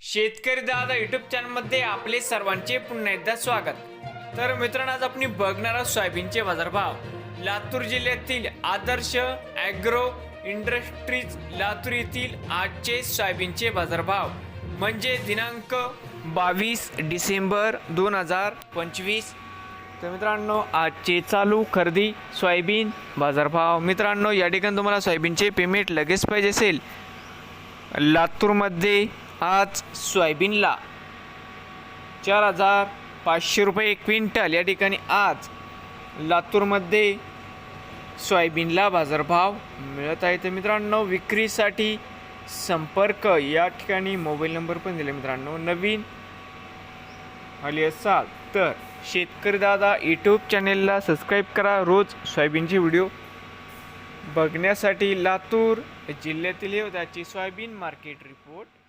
शेतकरी दादा यूट्यूब चॅनलमध्ये आपले सर्वांचे पुन्हा एकदा स्वागत। तर मित्रांनो, आज आपण बघणार आहोत सोयाबीनचे बाजारभाव। लातूर जिल्ह्यातील आदर्श ॲग्रो इंडस्ट्रीज लातूर येथील आजचे सोयाबीनचे बाजारभाव म्हणजे दिनांक 22 डिसेंबर 2025। तर मित्रांनो, आजचे चालू खरेदी सोयाबीन बाजारभाव। मित्रांनो, या ठिकाणी तुम्हाला सोयाबीनचे पेमेंट लगेच पाहिजे असेल, लातूरमध्ये आज सोयाबीनला 4,500 रुपये क्विंटल या ठिकाणी आज लातूरमध्ये सोयाबीनला बाजारभाव मिळत आहे। तर मित्रांनो, विक्रीसाठी संपर्क या ठिकाणी मोबाईल नंबर पण दिले। मित्रांनो, नवीन आले असाल तर शेतकरी दादा यूट्यूब चॅनेलला सबस्क्राईब करा। रोज सोयाबीनचे व्हिडिओ बघण्यासाठी लातूर जिल्ह्यातील हे त्याची सोयाबीन मार्केट रिपोर्ट